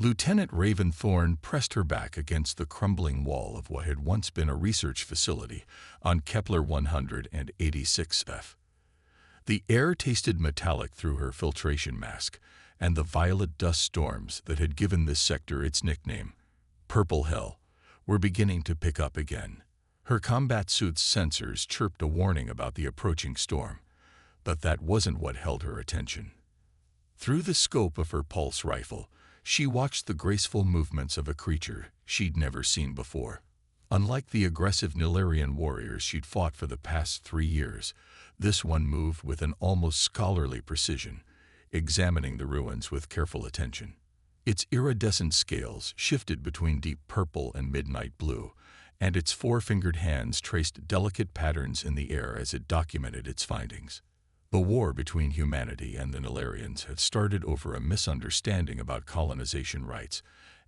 Lieutenant Raven Thorne pressed her back against the crumbling wall of what had once been a research facility on Kepler 186f. The air tasted metallic through her filtration mask, and the violet dust storms that had given this sector its nickname, Purple Hell, were beginning to pick up again. Her combat suit's sensors chirped a warning about the approaching storm, but that wasn't what held her attention. Through the scope of her pulse rifle, she watched the graceful movements of a creature she'd never seen before. Unlike the aggressive Nilarian warriors she'd fought for the past 3 years, this one moved with an almost scholarly precision, examining the ruins with careful attention. Its iridescent scales shifted between deep purple and midnight blue, and its 4-fingered hands traced delicate patterns in the air as it documented its findings. The war between humanity and the Nilarians had started over a misunderstanding about colonization rights,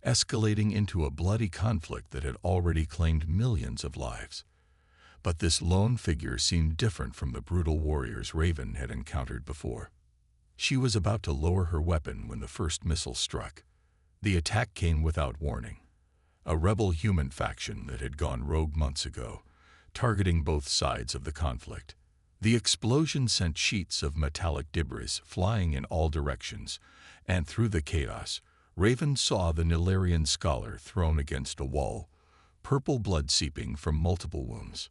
escalating into a bloody conflict that had already claimed millions of lives. But this lone figure seemed different from the brutal warriors Raven had encountered before. She was about to lower her weapon when the first missile struck. The attack came without warning. A rebel human faction that had gone rogue months ago, targeting both sides of the conflict. The explosion sent sheets of metallic debris flying in all directions, and through the chaos, Raven saw the Nilarian scholar thrown against a wall, purple blood seeping from multiple wounds.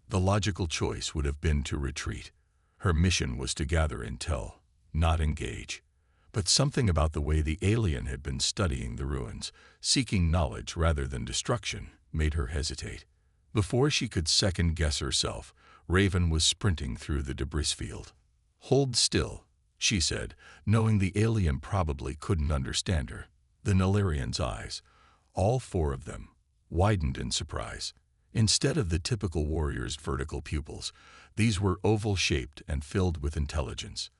The logical choice would have been to retreat. Her mission was to gather intel, not engage. But something about the way the alien had been studying the ruins, seeking knowledge rather than destruction, made her hesitate. Before she could second-guess herself, Raven was sprinting through the debris field. "Hold still," she said, knowing the alien probably couldn't understand her. The Nilarian's eyes, all 4 of them, widened in surprise. Instead of the typical warrior's vertical pupils, these were oval-shaped and filled with intelligence.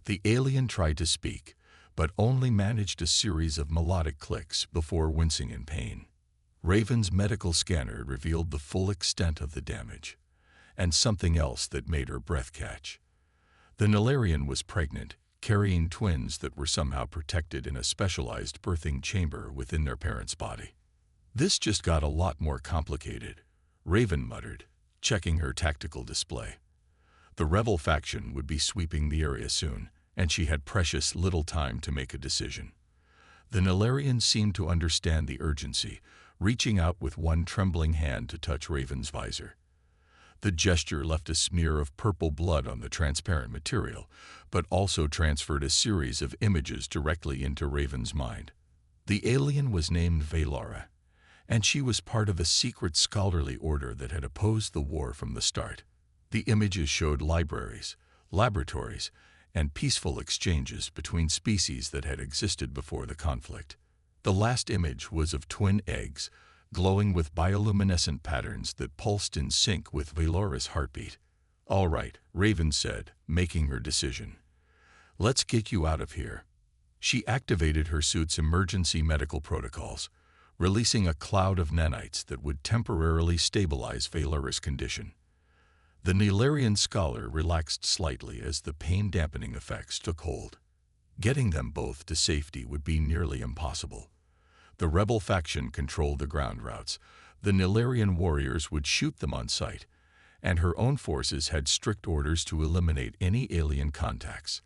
The alien tried to speak, but only managed a series of melodic clicks before wincing in pain. Raven's medical scanner revealed the full extent of the damage, and something else that made her breath catch. The Nilarian was pregnant, carrying twins that were somehow protected in a specialized birthing chamber within their parents' body. "This just got a lot more complicated," Raven muttered, checking her tactical display. The rebel faction would be sweeping the area soon, and she had precious little time to make a decision. The Nilarian seemed to understand the urgency, reaching out with one trembling hand to touch Raven's visor. The gesture left a smear of purple blood on the transparent material, but also transferred a series of images directly into Raven's mind. The alien was named Valara, and she was part of a secret scholarly order that had opposed the war from the start. The images showed libraries, laboratories, and peaceful exchanges between species that had existed before the conflict. The last image was of twin eggs, glowing with bioluminescent patterns that pulsed in sync with Valara's heartbeat. "All right," Raven said, making her decision. "Let's get you out of here." She activated her suit's emergency medical protocols, releasing a cloud of nanites that would temporarily stabilize Valara's condition. The Nilarian scholar relaxed slightly as the pain-dampening effects took hold. Getting them both to safety would be nearly impossible. The rebel faction controlled the ground routes. The Nilarian warriors would shoot them on sight, and her own forces had strict orders to eliminate any alien contacts.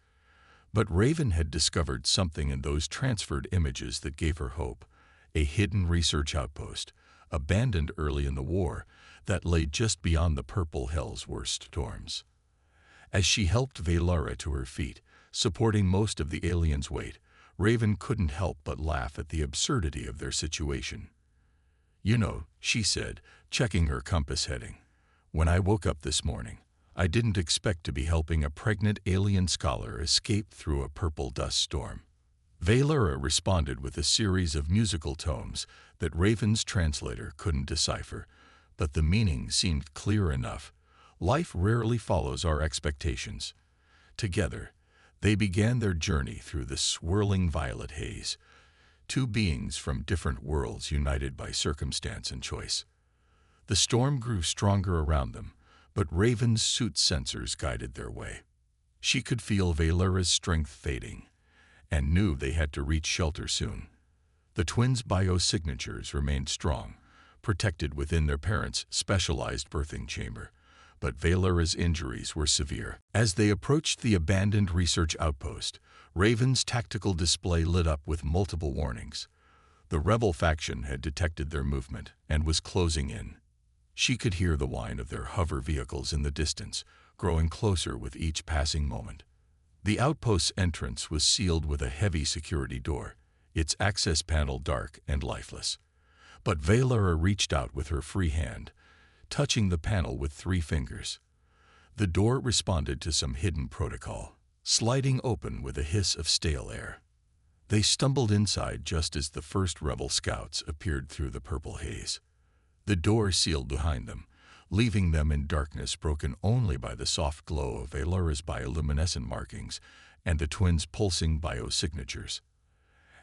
But Raven had discovered something in those transferred images that gave her hope, a hidden research outpost, abandoned early in the war, that lay just beyond the Purple Hell's worst storms. As she helped Valara to her feet, supporting most of the alien's weight, Raven couldn't help but laugh at the absurdity of their situation. "You know," she said, checking her compass heading, "when I woke up this morning, I didn't expect to be helping a pregnant alien scholar escape through a purple dust storm." Valara responded with a series of musical tones that Raven's translator couldn't decipher, but the meaning seemed clear enough. Life rarely follows our expectations. Together, they began their journey through the swirling violet haze, 2 beings from different worlds united by circumstance and choice. The storm grew stronger around them, but Raven's suit sensors guided their way. She could feel Valara's strength fading, and knew they had to reach shelter soon. The twins' biosignatures remained strong, protected within their parents' specialized birthing chamber, but Valera's injuries were severe. As they approached the abandoned research outpost, Raven's tactical display lit up with multiple warnings. The rebel faction had detected their movement and was closing in. She could hear the whine of their hover vehicles in the distance, growing closer with each passing moment. The outpost's entrance was sealed with a heavy security door, its access panel dark and lifeless. But Valera reached out with her free hand, touching the panel with 3 fingers. The door responded to some hidden protocol, sliding open with a hiss of stale air. They stumbled inside just as the first rebel scouts appeared through the purple haze. The door sealed behind them, leaving them in darkness broken only by the soft glow of Valera's bioluminescent markings and the twins' pulsing biosignatures.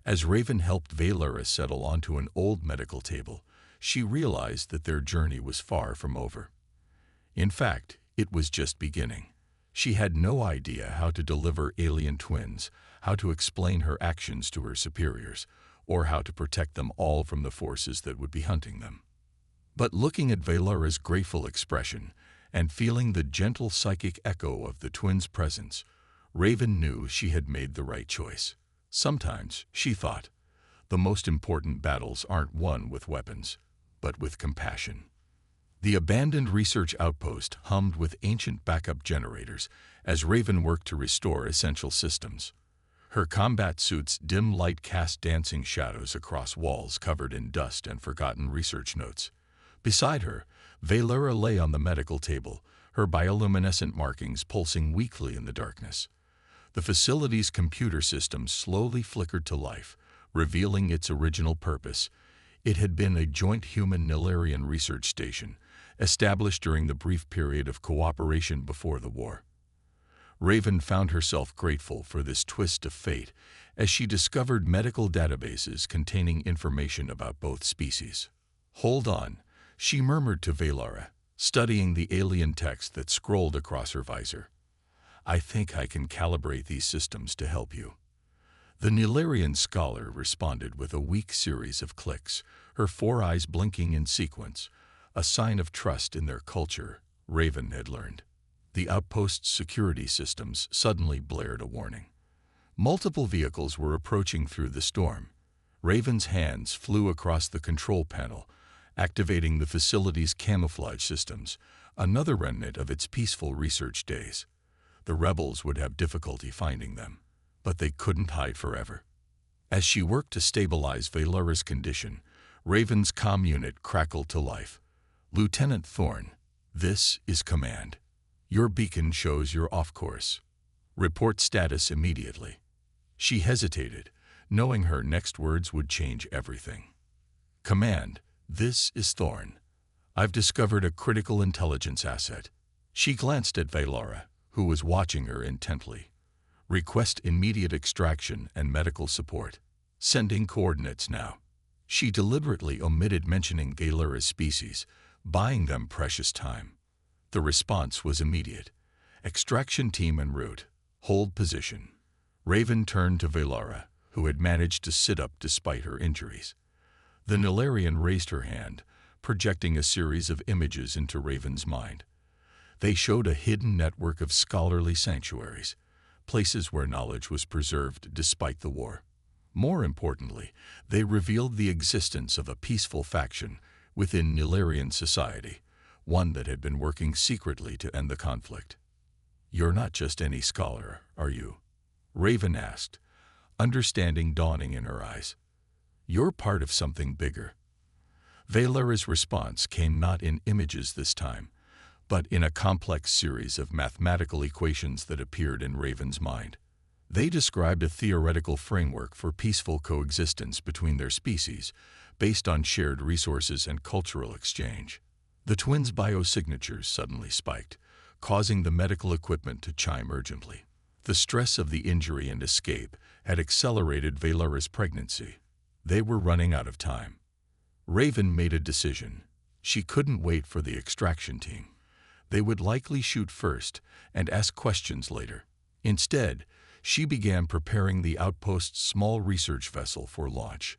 As Raven helped Valera settle onto an old medical table, she realized that their journey was far from over. In fact, it was just beginning. She had no idea how to deliver alien twins, how to explain her actions to her superiors, or how to protect them all from the forces that would be hunting them. But looking at Valera's grateful expression and feeling the gentle psychic echo of the twins' presence, Raven knew she had made the right choice. Sometimes, she thought, the most important battles aren't won with weapons, but with compassion. The abandoned research outpost hummed with ancient backup generators as Raven worked to restore essential systems. Her combat suit's dim light cast dancing shadows across walls covered in dust and forgotten research notes. Beside her, Valera lay on the medical table, her bioluminescent markings pulsing weakly in the darkness. The facility's computer system slowly flickered to life, revealing its original purpose. It had been a joint human-Nilarian research station, established during the brief period of cooperation before the war. Raven found herself grateful for this twist of fate as she discovered medical databases containing information about both species. "Hold on," she murmured to Valera, studying the alien text that scrolled across her visor. "I think I can calibrate these systems to help you." The Nilarian scholar responded with a weak series of clicks, her 4 eyes blinking in sequence, a sign of trust in their culture, Raven had learned. The outpost's security systems suddenly blared a warning. Multiple vehicles were approaching through the storm. Raven's hands flew across the control panel, activating the facility's camouflage systems, another remnant of its peaceful research days. The rebels would have difficulty finding them, but they couldn't hide forever. As she worked to stabilize Valera's condition, Raven's comm unit crackled to life. "Lieutenant Thorne, this is command. Your beacon shows you're off course. Report status immediately." She hesitated, knowing her next words would change everything. "Command, this is Thorne. I've discovered a critical intelligence asset." She glanced at Valera, who was watching her intently. "Request immediate extraction and medical support. Sending coordinates now." She deliberately omitted mentioning Valera's species, buying them precious time. The response was immediate. "Extraction team en route. Hold position." Raven turned to Valera, who had managed to sit up despite her injuries. The Nilarian raised her hand, projecting a series of images into Raven's mind. They showed a hidden network of scholarly sanctuaries, places where knowledge was preserved despite the war. More importantly, they revealed the existence of a peaceful faction within Nilarian society, one that had been working secretly to end the conflict. "You're not just any scholar, are you?" Raven asked, understanding dawning in her eyes. "You're part of something bigger." Valera's response came not in images this time, but in a complex series of mathematical equations that appeared in Raven's mind. They described a theoretical framework for peaceful coexistence between their species, based on shared resources and cultural exchange. The twins' biosignatures suddenly spiked, causing the medical equipment to chime urgently. The stress of the injury and escape had accelerated Valera's pregnancy. They were running out of time. Raven made a decision. She couldn't wait for the extraction team. They would likely shoot first and ask questions later. Instead, she began preparing the outpost's small research vessel for launch.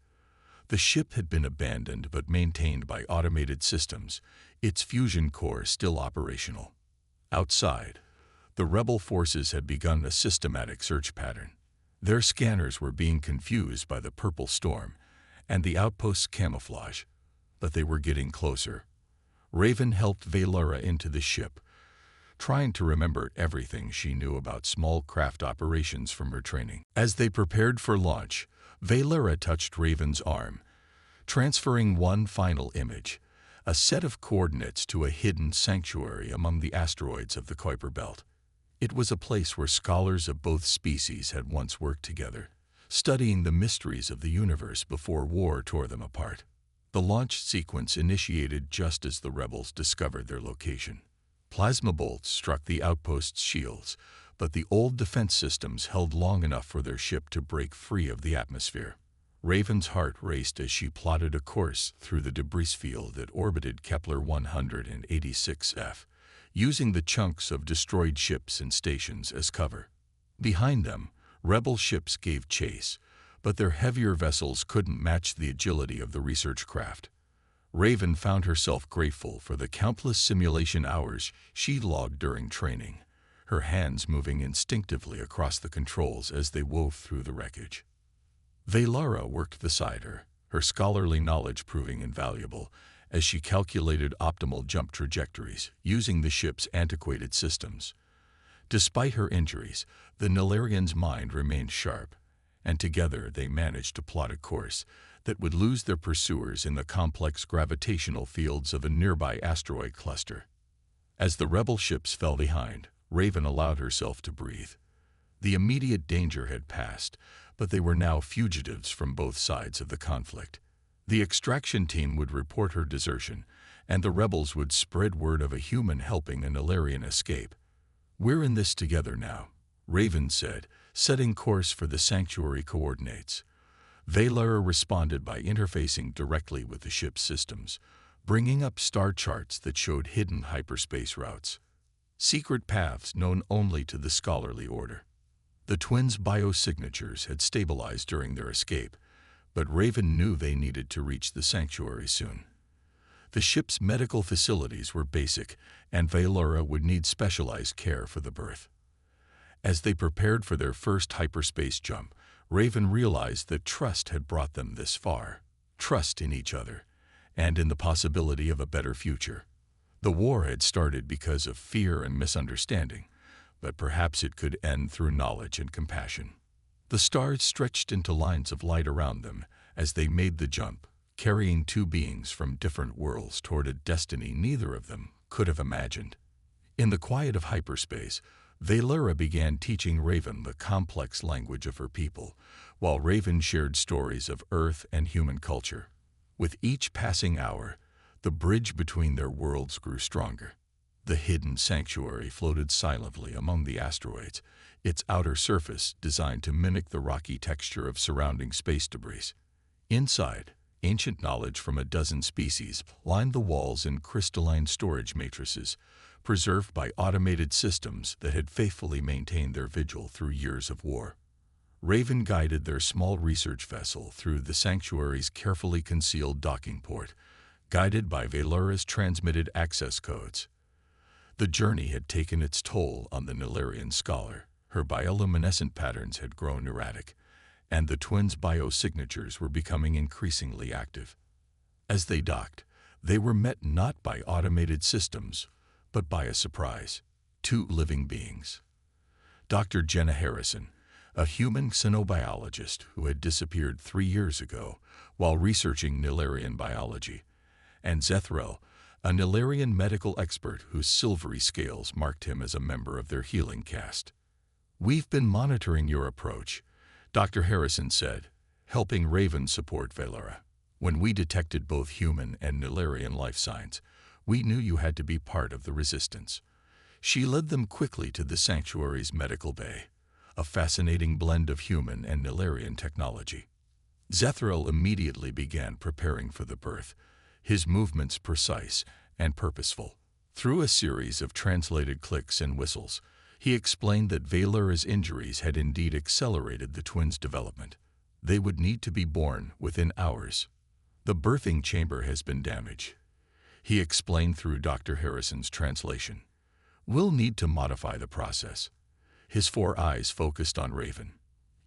The ship had been abandoned but maintained by automated systems, its fusion core still operational. Outside, the rebel forces had begun a systematic search pattern. Their scanners were being confused by the purple storm and the outpost's camouflage, but they were getting closer. Raven helped Valera into the ship, trying to remember everything she knew about small craft operations from her training. As they prepared for launch, Valera touched Raven's arm, transferring one final image, a set of coordinates to a hidden sanctuary among the asteroids of the Kuiper Belt. It was a place where scholars of both species had once worked together, studying the mysteries of the universe before war tore them apart. The launch sequence initiated just as the rebels discovered their location. Plasma bolts struck the outpost's shields, but the old defense systems held long enough for their ship to break free of the atmosphere. Raven's heart raced as she plotted a course through the debris field that orbited Kepler 186f, using the chunks of destroyed ships and stations as cover. Behind them, rebel ships gave chase, but their heavier vessels couldn't match the agility of the research craft. Raven found herself grateful for the countless simulation hours she logged during training, her hands moving instinctively across the controls as they wove through the wreckage. Valera worked beside her, her scholarly knowledge proving invaluable, as she calculated optimal jump trajectories using the ship's antiquated systems. Despite her injuries, the Nilarian's mind remained sharp, and together they managed to plot a course that would lose their pursuers in the complex gravitational fields of a nearby asteroid cluster. As the rebel ships fell behind, Raven allowed herself to breathe. The immediate danger had passed, but they were now fugitives from both sides of the conflict. The extraction team would report her desertion, and the rebels would spread word of a human helping a Nilarian escape. "We're in this together now," Raven said, setting course for the sanctuary coordinates. Valera responded by interfacing directly with the ship's systems, bringing up star charts that showed hidden hyperspace routes, secret paths known only to the scholarly order. The twins' biosignatures had stabilized during their escape, but Raven knew they needed to reach the sanctuary soon. The ship's medical facilities were basic, and Valera would need specialized care for the birth. As they prepared for their first hyperspace jump, Raven realized that trust had brought them this far. Trust in each other, and in the possibility of a better future. The war had started because of fear and misunderstanding, but perhaps it could end through knowledge and compassion. The stars stretched into lines of light around them as they made the jump, carrying two beings from different worlds toward a destiny neither of them could have imagined. In the quiet of hyperspace, Valera began teaching Raven the complex language of her people, while Raven shared stories of Earth and human culture. With each passing hour, the bridge between their worlds grew stronger. The hidden sanctuary floated silently among the asteroids, its outer surface designed to mimic the rocky texture of surrounding space debris. Inside, ancient knowledge from a dozen species lined the walls in crystalline storage matrices, preserved by automated systems that had faithfully maintained their vigil through years of war. Raven guided their small research vessel through the sanctuary's carefully concealed docking port, guided by Valera's transmitted access codes. The journey had taken its toll on the Nilarian scholar. Her bioluminescent patterns had grown erratic, and the twins' biosignatures were becoming increasingly active. As they docked, they were met not by automated systems, but by a surprise: two living beings. Dr. Jenna Harrison, a human xenobiologist who had disappeared 3 years ago while researching Nilarian biology, and Zethrel, a Nilarian medical expert whose silvery scales marked him as a member of their healing caste. "We've been monitoring your approach," Dr. Harrison said, helping Raven support Valera. "When we detected both human and Nilarian life signs, we knew you had to be part of the resistance." She led them quickly to the sanctuary's medical bay, a fascinating blend of human and Nilarian technology. Zethrel immediately began preparing for the birth, his movements precise and purposeful. Through a series of translated clicks and whistles, he explained that Valera's injuries had indeed accelerated the twins' development. They would need to be born within hours. The birthing chamber has been damaged, he explained through Dr. Harrison's translation. We'll need to modify the process. His 4 eyes focused on Raven.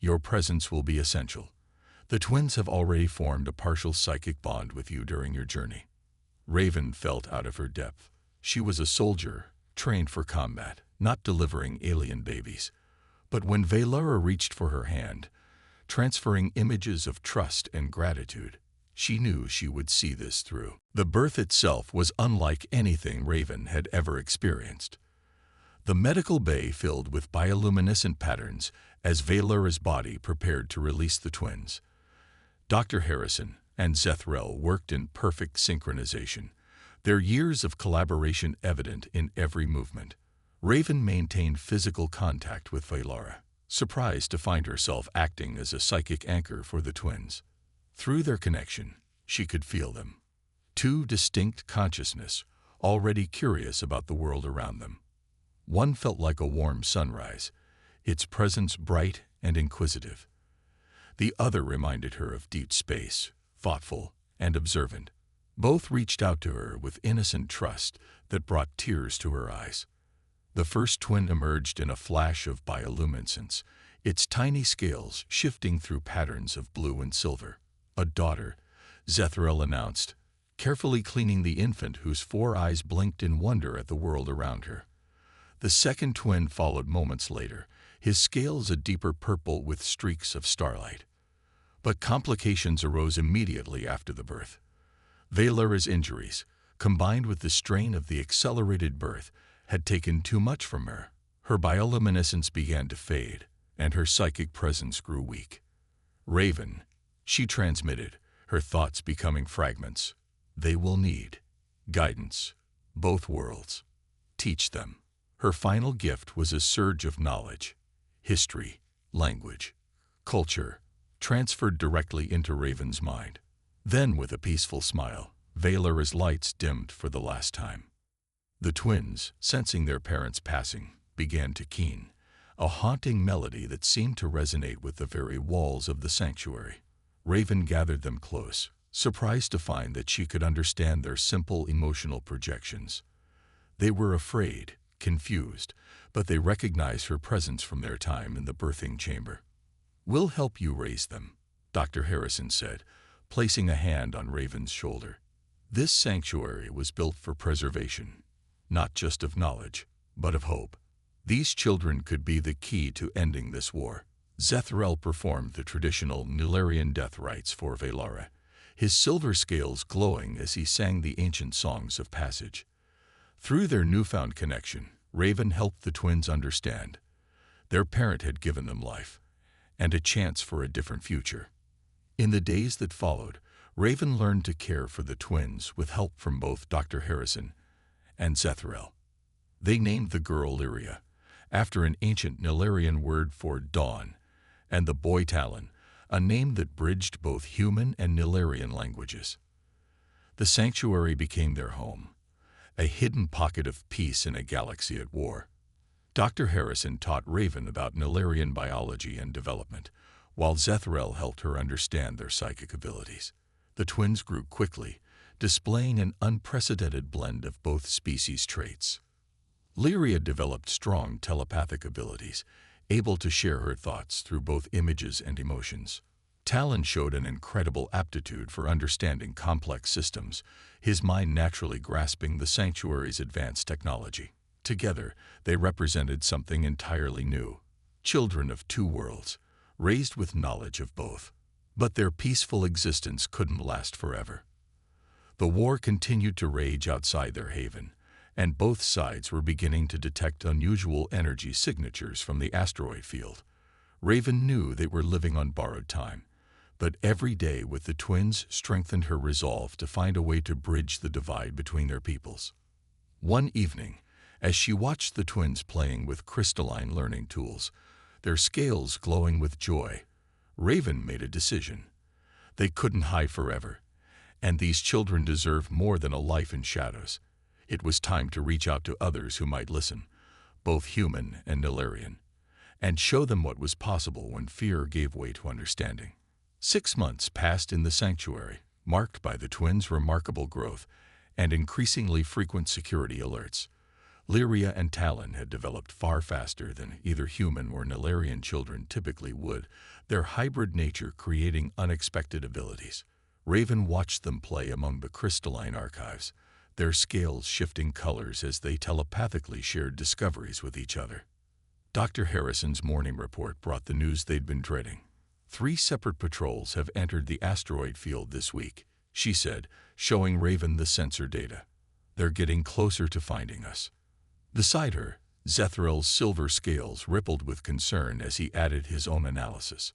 Your presence will be essential. The twins have already formed a partial psychic bond with you during your journey. Raven felt out of her depth. She was a soldier, trained for combat, not delivering alien babies. But when Valara reached for her hand, transferring images of trust and gratitude, she knew she would see this through. The birth itself was unlike anything Raven had ever experienced. The medical bay filled with bioluminescent patterns as Valara's body prepared to release the twins. Dr. Harrison and Zethriel worked in perfect synchronization, their years of collaboration evident in every movement. Raven maintained physical contact with Valara, surprised to find herself acting as a psychic anchor for the twins. Through their connection, she could feel them. 2 distinct consciousnesses, already curious about the world around them. One felt like a warm sunrise, its presence bright and inquisitive. The other reminded her of deep space, thoughtful and observant. Both reached out to her with innocent trust that brought tears to her eyes. The first twin emerged in a flash of bioluminescence, its tiny scales shifting through patterns of blue and silver. A daughter, Zethriel announced, carefully cleaning the infant whose 4 eyes blinked in wonder at the world around her. The second twin followed moments later, his scales a deeper purple with streaks of starlight. But complications arose immediately after the birth. Valara's injuries, combined with the strain of the accelerated birth, had taken too much from her. Her bioluminescence began to fade, and her psychic presence grew weak. Raven, she transmitted, her thoughts becoming fragments. They will need guidance, both worlds. Teach them. Her final gift was a surge of knowledge, history, language, culture, transferred directly into Raven's mind. Then, with a peaceful smile, Valara's lights dimmed for the last time. The twins, sensing their parents' passing, began to keen, a haunting melody that seemed to resonate with the very walls of the sanctuary. Raven gathered them close, surprised to find that she could understand their simple emotional projections. They were afraid, confused, but they recognized her presence from their time in the birthing chamber. We'll help you raise them, Dr. Harrison said, placing a hand on Raven's shoulder. This sanctuary was built for preservation, not just of knowledge, but of hope. These children could be the key to ending this war. Zethriel performed the traditional Nilarian death rites for Valara, his silver scales glowing as he sang the ancient songs of passage. Through their newfound connection, Raven helped the twins understand. Their parent had given them life, and a chance for a different future. In the days that followed, Raven learned to care for the twins with help from both Dr. Harrison and Zethriel. They named the girl Lyria, after an ancient Nilarian word for dawn, and the boy Talon, a name that bridged both human and Nilarian languages. The sanctuary became their home, a hidden pocket of peace in a galaxy at war. Dr. Harrison taught Raven about Nilarian biology and development, while Zethriel helped her understand their psychic abilities. The twins grew quickly, displaying an unprecedented blend of both species traits. Lyria developed strong telepathic abilities, able to share her thoughts through both images and emotions. Talon showed an incredible aptitude for understanding complex systems, his mind naturally grasping the sanctuary's advanced technology. Together, they represented something entirely new. Children of 2 worlds, raised with knowledge of both. But their peaceful existence couldn't last forever. The war continued to rage outside their haven, and both sides were beginning to detect unusual energy signatures from the asteroid field. Raven knew they were living on borrowed time, but every day with the twins strengthened her resolve to find a way to bridge the divide between their peoples. One evening, as she watched the twins playing with crystalline learning tools, their scales glowing with joy, Raven made a decision. They couldn't hide forever, and these children deserved more than a life in shadows. It was time to reach out to others who might listen, both human and Nilarian, and show them what was possible when fear gave way to understanding. 6 months passed in the sanctuary, marked by the twins' remarkable growth and increasingly frequent security alerts. Lyria and Talon had developed far faster than either human or Nilarian children typically would, their hybrid nature creating unexpected abilities. Raven watched them play among the crystalline archives, their scales shifting colors as they telepathically shared discoveries with each other. Dr. Harrison's morning report brought the news they'd been dreading. 3 separate patrols have entered the asteroid field this week, she said, showing Raven the sensor data. They're getting closer to finding us. Beside her, Zethrel's silver scales rippled with concern as he added his own analysis.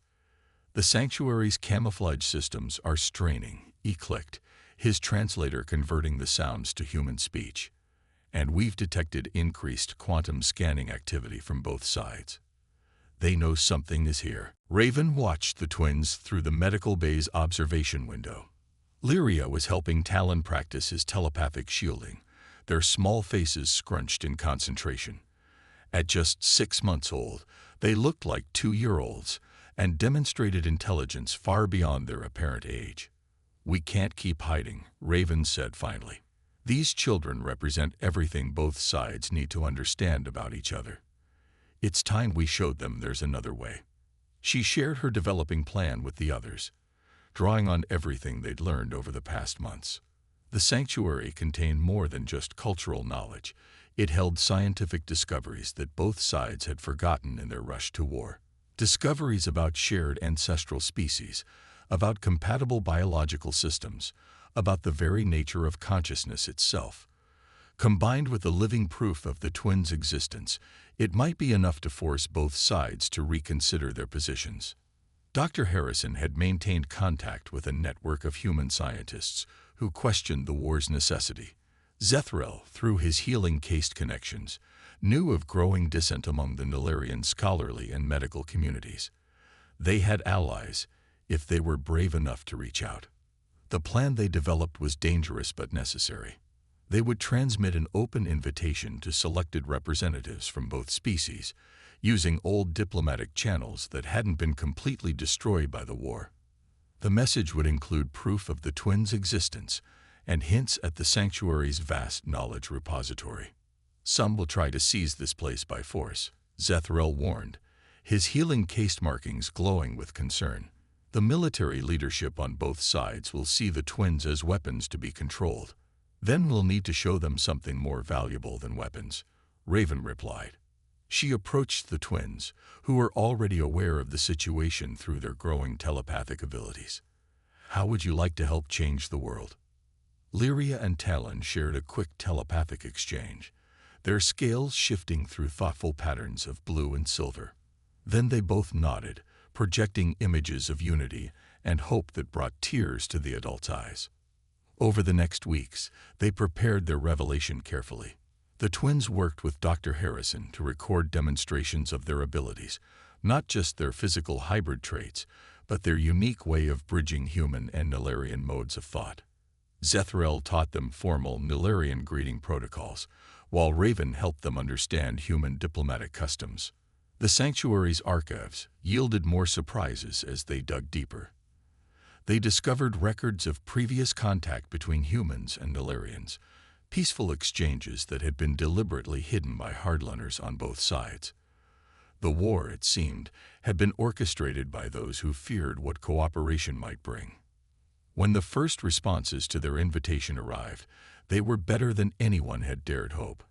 The sanctuary's camouflage systems are straining, he clicked, his translator converting the sounds to human speech. And we've detected increased quantum scanning activity from both sides. They know something is here. Raven watched the twins through the medical bay's observation window. Lyria was helping Talon practice his telepathic shielding, their small faces scrunched in concentration. At just 6 months old, they looked like 2-year-olds and demonstrated intelligence far beyond their apparent age. We can't keep hiding, Raven said finally. These children represent everything both sides need to understand about each other. It's time we showed them there's another way. She shared her developing plan with the others, drawing on everything they'd learned over the past months. The sanctuary contained more than just cultural knowledge. It held scientific discoveries that both sides had forgotten in their rush to war. Discoveries about shared ancestral species, about compatible biological systems, about the very nature of consciousness itself. Combined with the living proof of the twins' existence, it might be enough to force both sides to reconsider their positions. Dr. Harrison had maintained contact with a network of human scientists who questioned the war's necessity. Zethrel, through his healing-cased connections, knew of growing dissent among the Nilarian scholarly and medical communities. They had allies, if they were brave enough to reach out. The plan they developed was dangerous but necessary. They would transmit an open invitation to selected representatives from both species, using old diplomatic channels that hadn't been completely destroyed by the war. The message would include proof of the twins' existence and hints at the sanctuary's vast knowledge repository. Some will try to seize this place by force, Zethrel warned, his healing-cased markings glowing with concern. The military leadership on both sides will see the twins as weapons to be controlled. Then we'll need to show them something more valuable than weapons, Raven replied. She approached the twins, who were already aware of the situation through their growing telepathic abilities. How would you like to help change the world? Lyria and Talon shared a quick telepathic exchange, their scales shifting through thoughtful patterns of blue and silver. Then they both nodded, projecting images of unity and hope that brought tears to the adults' eyes. Over the next weeks, they prepared their revelation carefully. The twins worked with Dr. Harrison to record demonstrations of their abilities, not just their physical hybrid traits, but their unique way of bridging human and Nilarian modes of thought. Zethrel taught them formal Nilarian greeting protocols, while Raven helped them understand human diplomatic customs. The sanctuary's archives yielded more surprises as they dug deeper. They discovered records of previous contact between humans and Nilarians, peaceful exchanges that had been deliberately hidden by hardliners on both sides. The war, it seemed, had been orchestrated by those who feared what cooperation might bring. When the first responses to their invitation arrived, they were better than anyone had dared hope.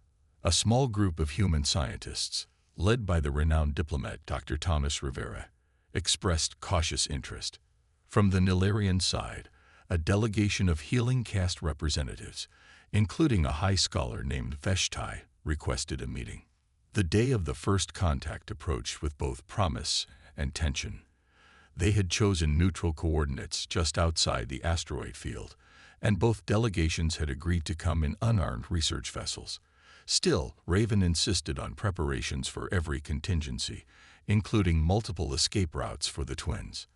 A small group of human scientists, led by the renowned diplomat Dr. Thomas Rivera, expressed cautious interest. From the Nilarian side, a delegation of healing caste representatives, including a high scholar named Veshtai, requested a meeting. The day of the first contact approached with both promise and tension. They had chosen neutral coordinates just outside the asteroid field, and both delegations had agreed to come in unarmed research vessels. Still, Raven insisted on preparations for every contingency, including multiple escape routes for the twins.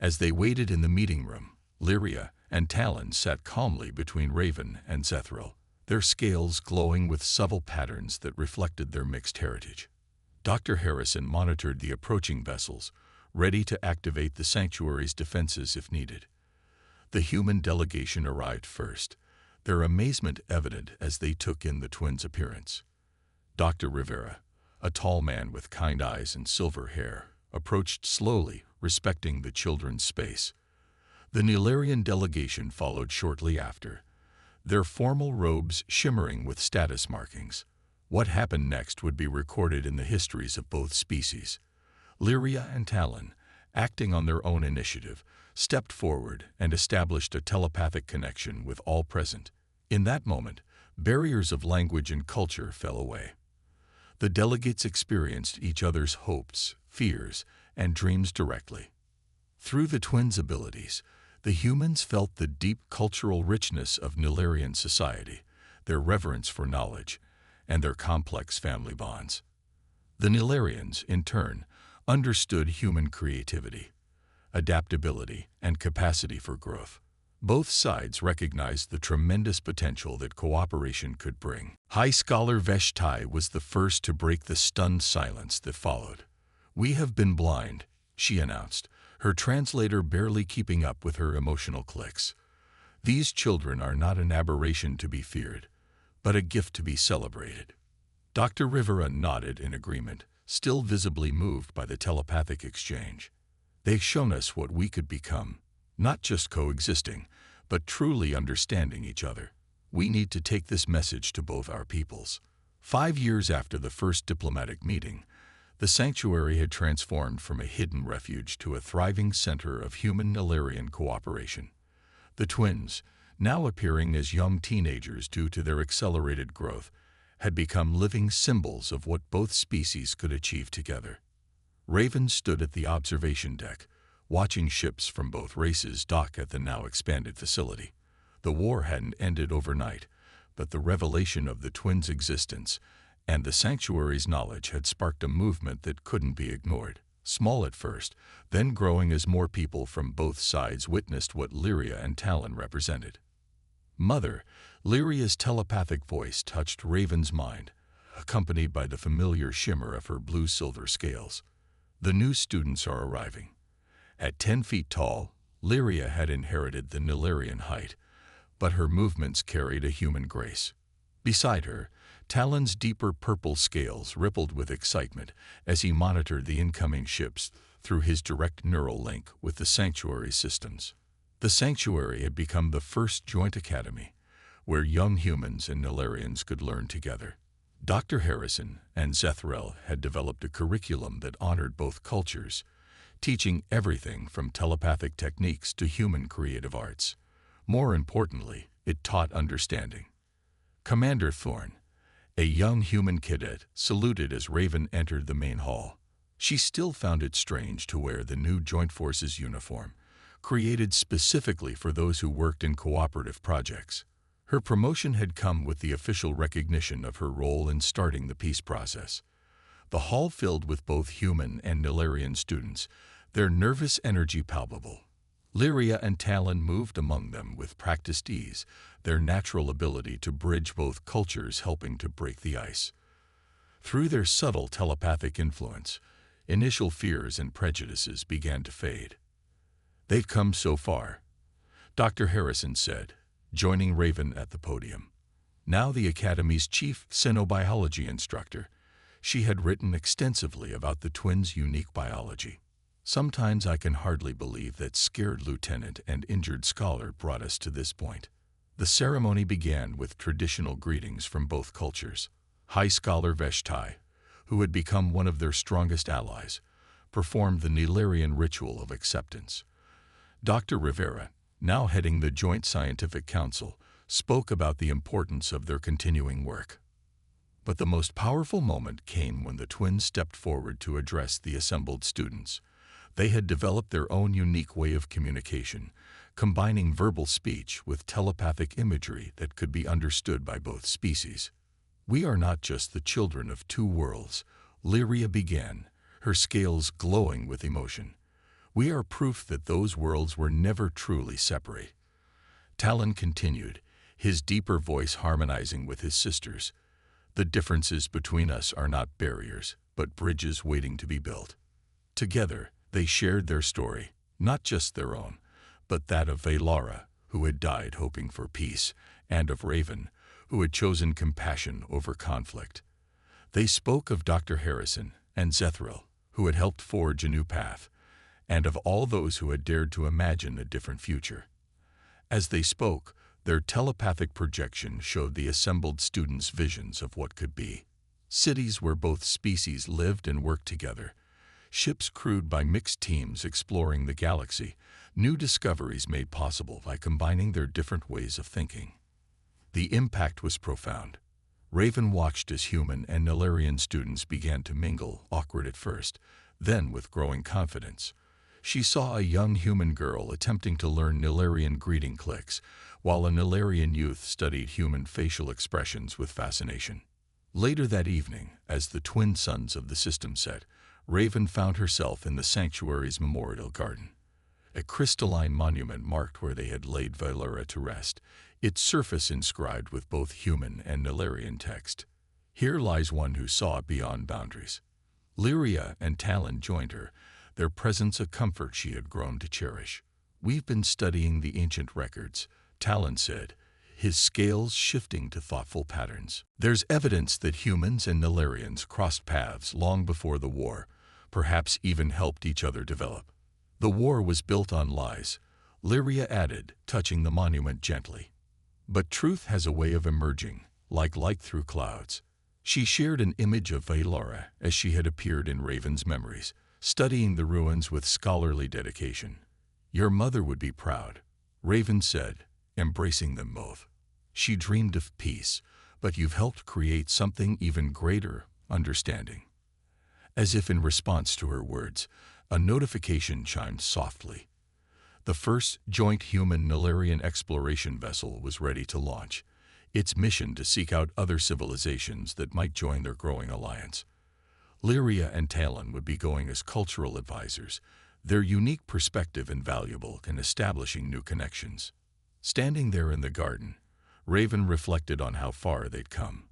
As they waited in the meeting room, Lyria and Talon sat calmly between Raven and Zethrel, their scales glowing with subtle patterns that reflected their mixed heritage. Dr. Harrison monitored the approaching vessels, ready to activate the sanctuary's defenses if needed. The human delegation arrived first, their amazement evident as they took in the twins' appearance. Dr. Rivera, a tall man with kind eyes and silver hair, approached slowly, respecting the children's space. The Nilarian delegation followed shortly after, their formal robes shimmering with status markings. What happened next would be recorded in the histories of both species. Lyria and Talon, acting on their own initiative, stepped forward and established a telepathic connection with all present. In that moment, barriers of language and culture fell away. The delegates experienced each other's hopes, fears, and dreams directly. Through the twins' abilities, the humans felt the deep cultural richness of Nilarian society, their reverence for knowledge, and their complex family bonds. The Nilarians, in turn, understood human creativity, adaptability, and capacity for growth. Both sides recognized the tremendous potential that cooperation could bring. High Scholar Veshtai was the first to break the stunned silence that followed. "We have been blind," she announced, her translator barely keeping up with her emotional clicks. "These children are not an aberration to be feared, but a gift to be celebrated." Dr. Rivera nodded in agreement, still visibly moved by the telepathic exchange. "They've shown us what we could become, not just coexisting, but truly understanding each other. We need to take this message to both our peoples." 5 years after the first diplomatic meeting, the sanctuary had transformed from a hidden refuge to a thriving center of human-Nilarian cooperation. The twins, now appearing as young teenagers due to their accelerated growth, had become living symbols of what both species could achieve together. Raven stood at the observation deck, watching ships from both races dock at the now expanded facility. The war hadn't ended overnight, but the revelation of the twins' existence and the sanctuary's knowledge had sparked a movement that couldn't be ignored. Small at first, then growing as more people from both sides witnessed what Lyria and Talon represented. "Mother," Lyria's telepathic voice touched Raven's mind, accompanied by the familiar shimmer of her blue-silver scales. "The new students are arriving." At 10 feet tall, Lyria had inherited the Nilarian height, but her movements carried a human grace. Beside her, Talon's deeper purple scales rippled with excitement as he monitored the incoming ships through his direct neural link with the sanctuary systems. The sanctuary had become the first joint academy, where young humans and Nilarians could learn together. Dr. Harrison and Zethrel had developed a curriculum that honored both cultures, teaching everything from telepathic techniques to human creative arts. More importantly, it taught understanding. Commander Thorne, a young human cadet, saluted as Raven entered the main hall. She still found it strange to wear the new Joint Forces uniform, created specifically for those who worked in cooperative projects. Her promotion had come with the official recognition of her role in starting the peace process. The hall filled with both human and Nilarian students, their nervous energy palpable. Lyria and Talon moved among them with practiced ease, their natural ability to bridge both cultures helping to break the ice. Through their subtle telepathic influence, initial fears and prejudices began to fade. "They've come so far," Dr. Harrison said, joining Raven at the podium. Now the Academy's chief xenobiology instructor, she had written extensively about the twins' unique biology. "Sometimes I can hardly believe that scared lieutenant and injured scholar brought us to this point." The ceremony began with traditional greetings from both cultures. High Scholar Veshtai, who had become one of their strongest allies, performed the Nilarian ritual of acceptance. Dr. Rivera, now heading the Joint Scientific Council, spoke about the importance of their continuing work. But the most powerful moment came when the twins stepped forward to address the assembled students. They had developed their own unique way of communication, combining verbal speech with telepathic imagery that could be understood by both species. "We are not just the children of two worlds," Lyria began, her scales glowing with emotion. "We are proof that those worlds were never truly separate." Talon continued, his deeper voice harmonizing with his sister's. "The differences between us are not barriers, but bridges waiting to be built." Together, they shared their story, not just their own, but that of Valara, who had died hoping for peace, and of Raven, who had chosen compassion over conflict. They spoke of Dr. Harrison and Zethriel, who had helped forge a new path, and of all those who had dared to imagine a different future. As they spoke, their telepathic projection showed the assembled students visions of what could be. Cities where both species lived and worked together, ships crewed by mixed teams exploring the galaxy, new discoveries made possible by combining their different ways of thinking. The impact was profound. Raven watched as human and Nilarian students began to mingle, awkward at first, then with growing confidence. She saw a young human girl attempting to learn Nilarian greeting clicks, while a Nilarian youth studied human facial expressions with fascination. Later that evening, as the twin suns of the system set, Raven found herself in the sanctuary's memorial garden. A crystalline monument marked where they had laid Valara to rest, its surface inscribed with both human and Nilarian text. Here lies one who saw beyond boundaries. Lyria and Talon joined her, their presence a comfort she had grown to cherish. "We've been studying the ancient records," Talon said, his scales shifting to thoughtful patterns. "There's evidence that humans and Nilarians crossed paths long before the war, perhaps even helped each other develop. The war was built on lies," Lyria added, touching the monument gently. "But truth has a way of emerging, like light through clouds." She shared an image of Valara as she had appeared in Raven's memories, studying the ruins with scholarly dedication. "Your mother would be proud," Raven said, embracing them both. "She dreamed of peace, but you've helped create something even greater, understanding." As if in response to her words, a notification chimed softly. The first joint human-Nilarian exploration vessel was ready to launch, its mission to seek out other civilizations that might join their growing alliance. Lyria and Talon would be going as cultural advisors, their unique perspective invaluable in establishing new connections. Standing there in the garden, Raven reflected on how far they'd come.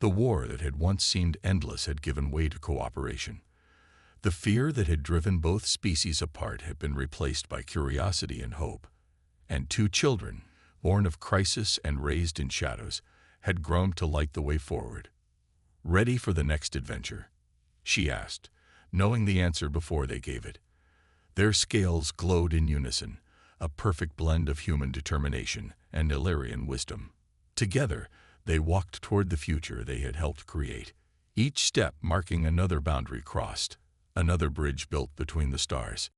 The war that had once seemed endless had given way to cooperation. The fear that had driven both species apart had been replaced by curiosity and hope. And two children, born of crisis and raised in shadows, had grown to light the way forward. "Ready for the next adventure?" she asked, knowing the answer before they gave it. Their scales glowed in unison, a perfect blend of human determination and Nilarian wisdom. Together, they walked toward the future they had helped create, each step marking another boundary crossed, another bridge built between the stars.